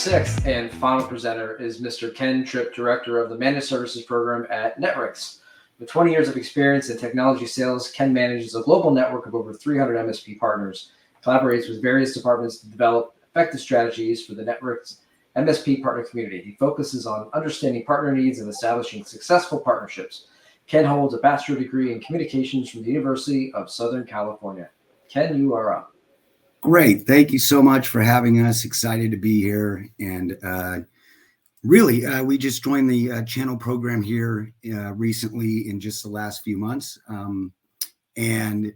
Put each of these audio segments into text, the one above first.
sixth and final presenter is Mr. Ken Tripp, Director of the Managed Services Program at Netwrix. With 20 years of experience in technology sales, Ken manages a global network of over 300 MSP partners, collaborates with various departments to develop effective strategies for the Netwrix MSP partner community. He focuses on understanding partner needs and establishing successful partnerships. Ken holds a bachelor's degree in communications from the University of Southern California. Ken, you are up. Great. Thank you so much for having us. Excited to be here. And really, we just joined the channel program here recently in just the last few months. And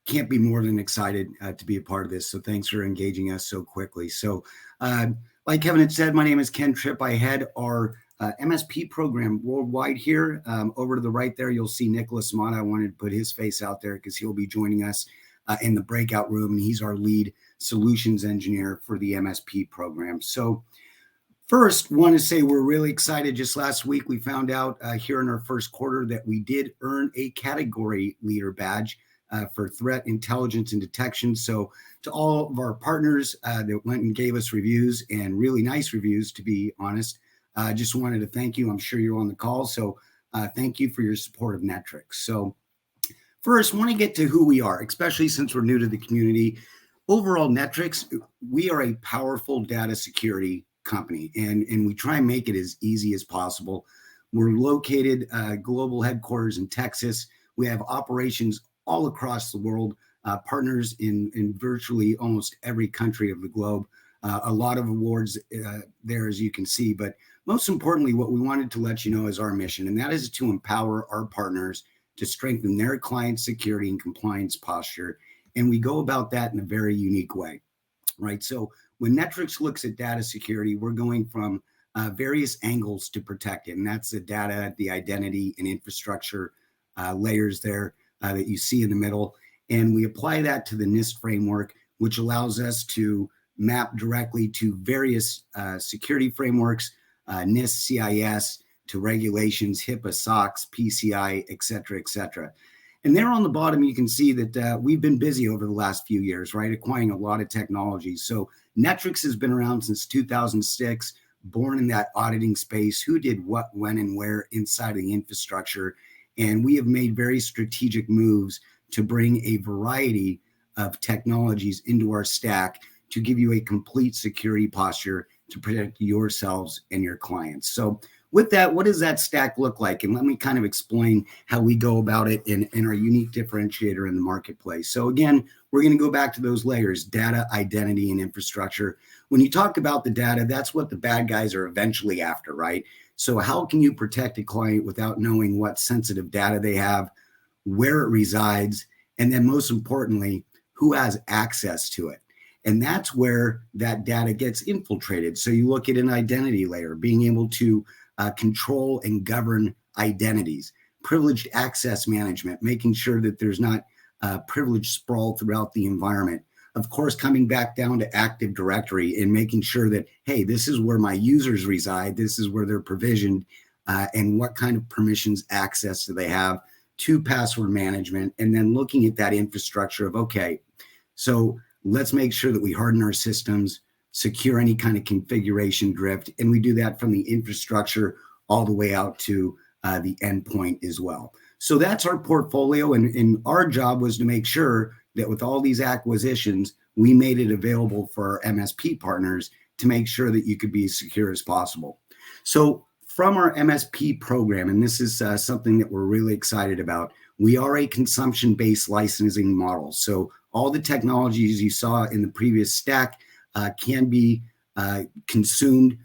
can't be more than excited to be a part of this. So thanks for engaging us so quickly. So like Kevin had said, my name is Ken Tripp. I head our MSP program worldwide here. Over to the right there, you'll see Nicholas Mott. I wanted to put his face out there because he'll be joining us in the breakout room, and he's our lead solutions engineer for the MSP program. So first, want to say we're really excited. Just last week, we found out here in our first quarter that we did earn a category leader badge for threat intelligence and detection. So to all of our partners that went and gave us reviews, and really nice reviews, to be honest, just wanted to thank you. I'm sure you're on the call. So thank you for your support of Netwrix. So first, want to get to who we are, especially since we're new to the community. Overall, Netwrix, we are a powerful data security company, and we try and make it as easy as possible. We're located global headquarters in Texas. We have operations all across the world, partners in virtually almost every country of the globe. A lot of awards there, as you can see. But most importantly, what we wanted to let you know is our mission, and that is to empower our partners to strengthen their client security and compliance posture. And we go about that in a very unique way, right? So when Netwrix looks at data security, we're going from various angles to protect it. And that's the data, the identity, and infrastructure layers there that you see in the middle. And we apply that to the NIST framework, which allows us to map directly to various security frameworks, NIST, CIS, to regulations, HIPAA, SOX, PCI, et cetera, et cetera. And there on the bottom, you can see that we've been busy over the last few years, right? Acquiring a lot of technology. So Netwrix has been around since 2006, born in that auditing space, who did what, when, and where inside of the infrastructure. And we have made very strategic moves to bring a variety of technologies into our stack to give you a complete security posture to protect yourselves and your clients. So with that, what does that stack look like? And let me kind of explain how we go about it in our unique differentiator in the marketplace. So again, we're going to go back to those layers: data, identity, and infrastructure. When you talk about the data, that's what the bad guys are eventually after, right? So how can you protect a client without knowing what sensitive data they have, where it resides, and then most importantly, who has access to it? And that's where that data gets infiltrated. So you look at an identity layer, being able to control and govern identities, privileged access management, making sure that there's not privilege sprawl throughout the environment. Of course, coming back down to Active Directory and making sure that, hey, this is where my users reside, this is where they're provisioned, and what kind of permissions access do they have, to password management, and then looking at that infrastructure of, okay, so let's make sure that we harden our systems, secure any kind of configuration drift, and we do that from the infrastructure all the way out to the endpoint as well. So that's our portfolio, and our job was to make sure that with all these acquisitions, we made it available for our MSP partners to make sure that you could be as secure as possible. So from our MSP program, and this is something that we're really excited about, we are a consumption-based licensing model. So all the technologies you saw in the previous stack can be consumed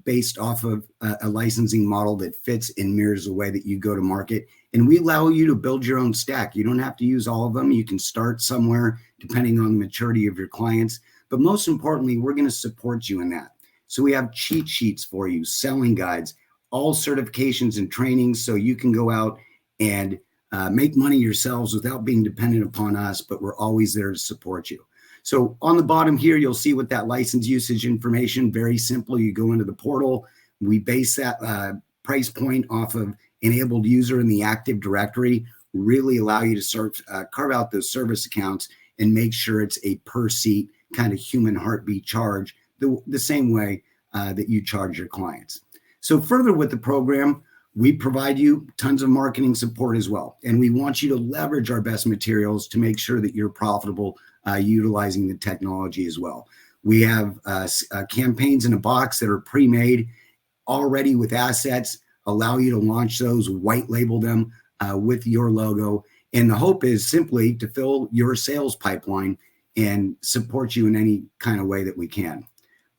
based off of a licensing model that fits and mirrors the way that you go to market. And we allow you to build your own stack. You don't have to use all of them. You can start somewhere depending on the maturity of your clients. But most importantly, we're going to support you in that. So we have cheat sheets for you, selling guides, all certifications and trainings, so you can go out and make money yourselves without being dependent upon us, but we're always there to support you. So on the bottom here, you'll see with that license usage information, very simple. You go into the portal. We base that price point off of enabled user in the Active Directory, really allow you to carve out those service accounts and make sure it's a per seat kind of human heartbeat charge the same way that you charge your clients. So further with the program, we provide you tons of marketing support as well. And we want you to leverage our best materials to make sure that you're profitable utilizing the technology as well. We have campaigns in a box that are pre-made already with assets, allow you to launch those, white label them with your logo. And the hope is simply to fill your sales pipeline and support you in any kind of way that we can.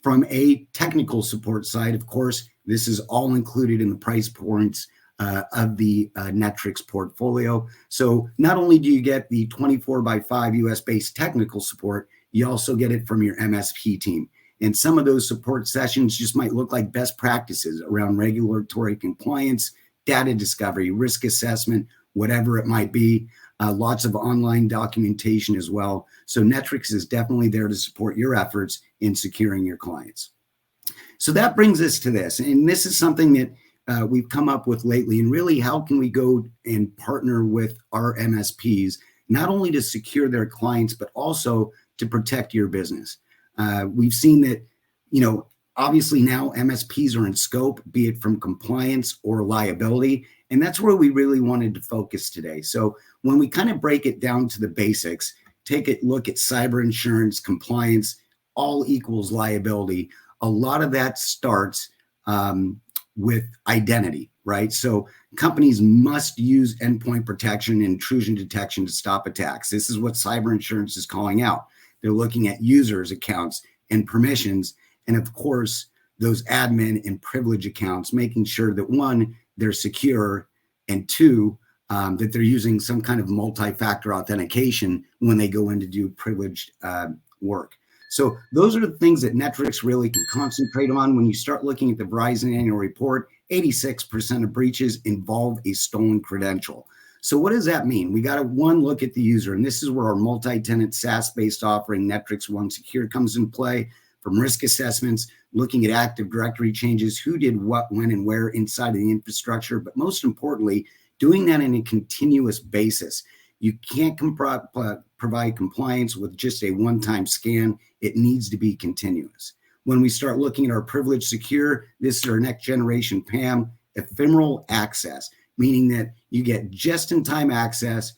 From a technical support side, of course, this is all included in the price points of the Netwrix portfolio. So not only do you get the 24/5 US-based technical support, you also get it from your MSP team. And some of those support sessions just might look like best practices around regulatory compliance, data discovery, risk assessment, whatever it might be. Lots of online documentation as well. So Netwrix is definitely there to support your efforts in securing your clients. So that brings us to this. And this is something that we've come up with lately. And really, how can we go and partner with our MSPs, not only to secure their clients, but also to protect your business? We've seen that, obviously now MSPs are in scope, be it from compliance or liability. And that's where we really wanted to focus today. So when we kind of break it down to the basics, take a look at cyber insurance, compliance, all equals liability. A lot of that starts with identity, right? So companies must use endpoint protection and intrusion detection to stop attacks. This is what cyber insurance is calling out. They're looking at users' accounts and permissions, and of course, those admin and privilege accounts, making sure that one, they're secure, and two, that they're using some kind of multi-factor authentication when they go in to do privileged work. So those are the things that Netwrix really can concentrate on. When you start looking at the Verizon annual report, 86% of breaches involve a stolen credential. So what does that mean? We got to one, look at the user, and this is where our multi-tenant SaaS-based offering Netwrix One Secure comes in play. From risk assessments, looking at Active Directory changes, who did what, when, and where inside of the infrastructure, but most importantly, doing that in a continuous basis. You can't provide compliance with just a one-time scan. It needs to be continuous. When we start looking at our privilege secure, this is our next generation PAM, ephemeral access, meaning that you get just-in-time access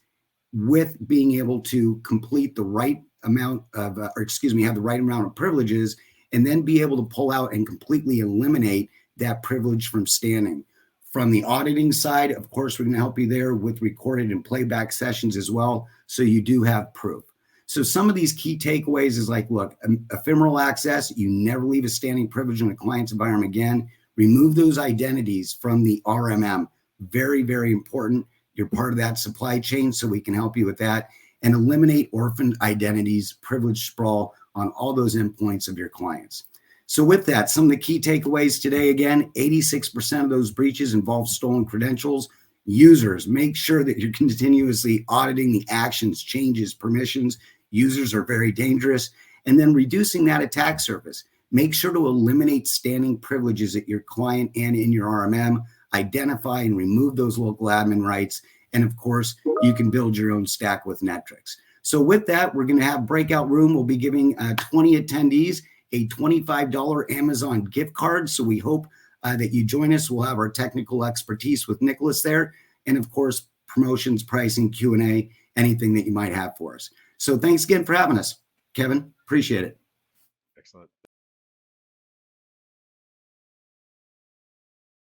with being able to complete the right amount of, have the right amount of privileges, and then be able to pull out and completely eliminate that privilege from standing. From the auditing side, of course, we're going to help you there with recorded and playback sessions as well, so you do have proof. So some of these key takeaways is like, look, ephemeral access, you never leave a standing privilege in a client's environment again. Remove those identities from the RMM. Very, very important. You're part of that supply chain, so we can help you with that. And eliminate orphaned identities, privilege sprawl on all those endpoints of your clients. So with that, some of the key takeaways today, again, 86% of those breaches involve stolen credentials. Users, make sure that you're continuously auditing the actions, changes, permissions. Users are very dangerous. And then reducing that attack surface. Make sure to eliminate standing privileges at your client and in your RMM. Identify and remove those local admin rights. And of course, you can build your own stack with Netwrix. So with that, we're going to have breakout room. We'll be giving 20 attendees a $25 Amazon gift card. So we hope that you join us. We'll have our technical expertise with Nicholas there. And of course, promotions, pricing, Q&A, anything that you might have for us. So thanks again for having us, Kevin. Appreciate it. Excellent.